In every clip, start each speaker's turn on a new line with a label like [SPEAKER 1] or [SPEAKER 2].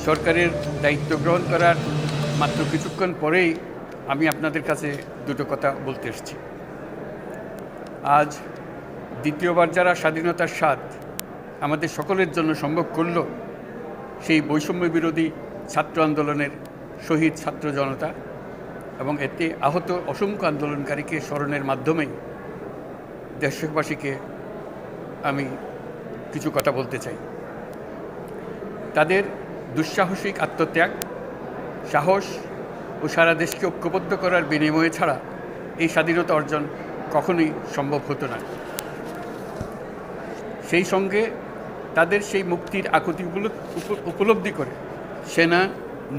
[SPEAKER 1] সরকারের দায়িত্ব গ্রহণ করার মাত্র কিছুক্ষণ পরেই আমি আপনাদের কাছে দুটো কথা বলতে এসেছি। আজ দ্বিতীয়বার যারা স্বাধীনতার স্বাদ আমাদের সকলের জন্য সম্ভব করল, সেই বৈষম্য বিরোধী ছাত্র আন্দোলনের শহীদ ছাত্র জনতা এবং এতে আহত অসংখ্য আন্দোলনকারীকে স্মরণের মাধ্যমেই দেশবাসীকে আমি কিছু কথা বলতে চাই। তাদের দুঃসাহসিক আত্মত্যাগ, সাহস ও সারা দেশকে ঐক্যবদ্ধ করার বিনিময়ে ছাড়া এই স্বাধীনতা অর্জন কখনোই সম্ভব হতো না। সেই সঙ্গে তাদের সেই মুক্তির আকুতিগুলো উপলব্ধি করে সেনা,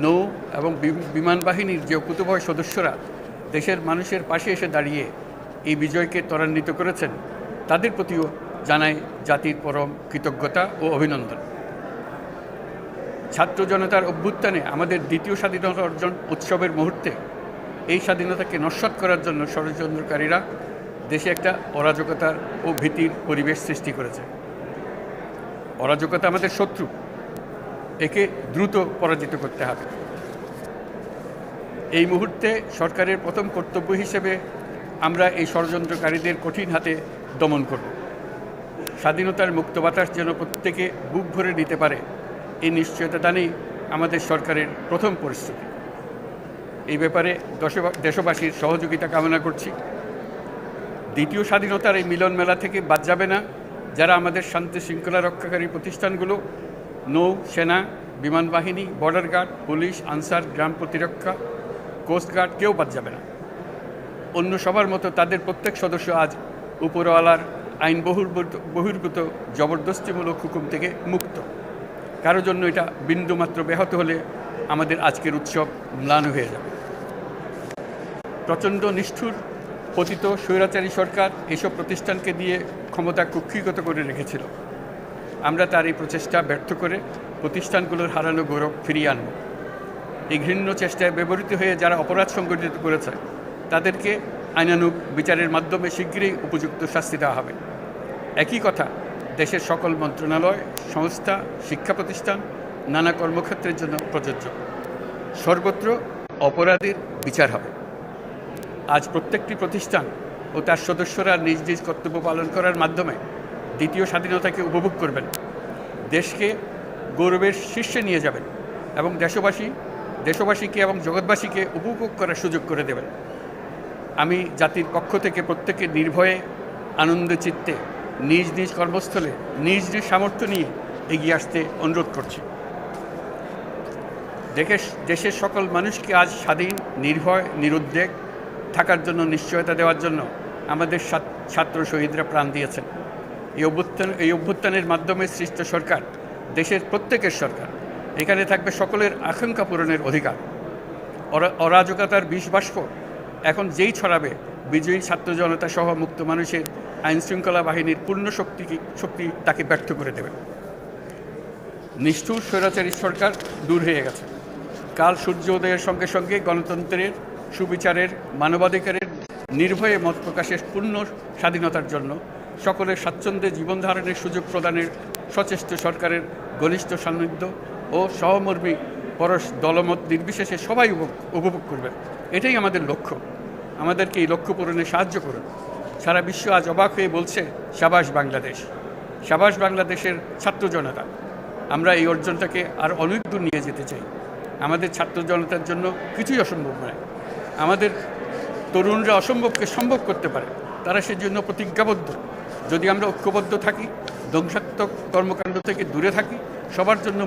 [SPEAKER 1] নৌ এবং বিমান বাহিনীর যে অকুতোভয় সদস্যরা দেশের মানুষের পাশে এসে দাঁড়িয়ে এই বিজয়কে ত্বরান্বিত করেছেন, তাদের প্রতিও জানাই জাতির পরম কৃতজ্ঞতা ও অভিনন্দন। ছাত্র জনতার অভ্যুত্থানে আমাদের দ্বিতীয় স্বাধীনতা অর্জন উৎসবের মুহূর্তে এই স্বাধীনতাকে নস্যাৎ করার জন্য ষড়যন্ত্রকারীরা দেশে একটা অরাজকতার ও ভীতির পরিবেশ সৃষ্টি করেছে। অরাজকতা আমাদের শত্রু, একে দ্রুত পরাজিত করতে হবে। এই মুহূর্তে সরকারের প্রথম কর্তব্য হিসেবে আমরা এই ষড়যন্ত্রকারীদের কঠিন হাতে দমন করব। স্বাধীনতার মুক্ত বাতাস যেন প্রত্যেকে বুক ভরে নিতে পারে, এই নিশ্চয়তা দানেই আমাদের সরকারের প্রথম পরিস্থিতি। এই ব্যাপারে দেশবাসীর সহযোগিতা কামনা করছি। দ্বিতীয় স্বাধীনতার এই মিলন মেলা থেকে বাদ যাবে না যারা আমাদের শান্তি শৃঙ্খলা রক্ষাকারী প্রতিষ্ঠানগুলো, নৌ, সেনা, বিমান বাহিনী, বর্ডার গার্ড, পুলিশ, আনসার, গ্রাম প্রতিরক্ষা, কোস্টগার্ড, কেউ বাদ যাবে না। অন্য সবার মতো তাদের প্রত্যেক সদস্য আজ উপরওয়ালার আইন বহির্ভূত জবরদস্তিমূলক হুকুম থেকে মুক্ত। কারো জন্য এটা বিন্দুমাত্র ব্যাহত হলে আমাদের আজকের উৎসব ম্লান হয়ে যাবে। প্রচণ্ড নিষ্ঠুর পতিত স্বৈরাচারী সরকার এসব প্রতিষ্ঠানকে দিয়ে ক্ষমতা কুক্ষিগত করে রেখেছিল। আমরা তার এই প্রচেষ্টা ব্যর্থ করে প্রতিষ্ঠানগুলোর হারানো গৌরব ফিরিয়ে আনব। এই ঘৃণ্য চেষ্টায় ব্যবহৃত হয়ে যারা অপরাধ সংগঠিত করেছে তাদেরকে আইনানুগ বিচারের মাধ্যমে শীঘ্রই উপযুক্ত শাস্তি দেওয়া হবে। একই কথা দেশের সকল মন্ত্রণালয়, সংস্থা, শিক্ষা প্রতিষ্ঠান, নানা কর্মক্ষেত্রের জন্য প্রযোজ্য। সর্বত্র অপরাধীর বিচার হবে। আজ প্রত্যেকটি প্রতিষ্ঠান ও তার সদস্যরা নিজ নিজ কর্তব্য পালন করার মাধ্যমে দ্বিতীয় স্বাধীনতাকে উপভোগ করবেন, দেশকে গৌরবের শীর্ষে নিয়ে যাবেন এবং দেশবাসীকে এবং জগৎবাসীকে উপভোগ করার সুযোগ করে দেবেন। আমি জাতির পক্ষ থেকে প্রত্যেকে নির্ভয়ে আনন্দ চিত্তে নিজ নিজ কর্মস্থলে নিজ নিজ সামর্থ্য নিয়ে এগিয়ে আসতে অনুরোধ করছি। দেশের সকল মানুষকে আজ স্বাধীন, নির্ভয়, নিরুদ্বেগ থাকার জন্য নিশ্চয়তা দেওয়ার জন্য আমাদের ছাত্র শহীদরা প্রাণ দিয়েছেন। এই অভ্যুত্থানের মাধ্যমে সৃষ্ট সরকার দেশের প্রত্যেকের সরকার। এখানে থাকবে সকলের আকাঙ্ক্ষা পূরণের অধিকার। অরাজকতার বিষবাষ্প এখন যেই ছড়াবে, বিজয়ী ছাত্র জনতা সহ মুক্ত মানুষের আইনশৃঙ্খলা বাহিনীর পূর্ণ শক্তি তাকে ব্যর্থ করে দেবে। নিষ্ঠুর স্বৈরাচারী সরকার দূর হয়ে গেছে। কাল সূর্য উদয়ের সঙ্গে সঙ্গে গণতন্ত্রের, সুবিচারের, মানবাধিকারের নির্ভয়ে মত প্রকাশের পূর্ণ স্বাধীনতার জন্য সকলের স্বাচ্ছন্দ্যে জীবনধারণের সুযোগ প্রদানের সচেষ্ট সরকারের ঘনিষ্ঠ সান্নিধ্য ও সহমর্মী পরশ দলমত নির্বিশেষে সবাই উপভোগ করবে। এটাই আমাদের লক্ষ্য। আমাদেরকে এই লক্ষ্য পূরণে সাহায্য করুন। সারা বিশ্ব আজ অবাক হয়ে বলছে, সাবাস বাংলাদেশ, সাবাস বাংলাদেশের ছাত্র জনতা। আমরা এই অর্জনটাকে আর অনেক দূর নিয়ে যেতে চাই। আমাদের ছাত্র জনতার জন্য কিছুই অসম্ভব নয়। আমাদের তরুণরা অসম্ভবকে সম্ভব করতে পারে, তারা সেজন্য প্রতিজ্ঞাবদ্ধ। যদি আমরা ঐক্যবদ্ধ থাকি, ধ্বংসাত্মক কর্মকাণ্ড থেকে দূরে থাকি, সবার জন্য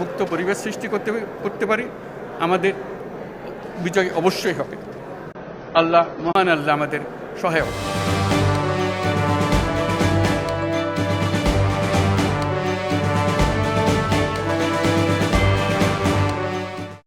[SPEAKER 1] মুক্ত পরিবেশ সৃষ্টি করতে পারি, আমাদের বিজয় অবশ্যই হবে। আল্লাহ, মহান আল্লাহ আমাদের সহায়ক।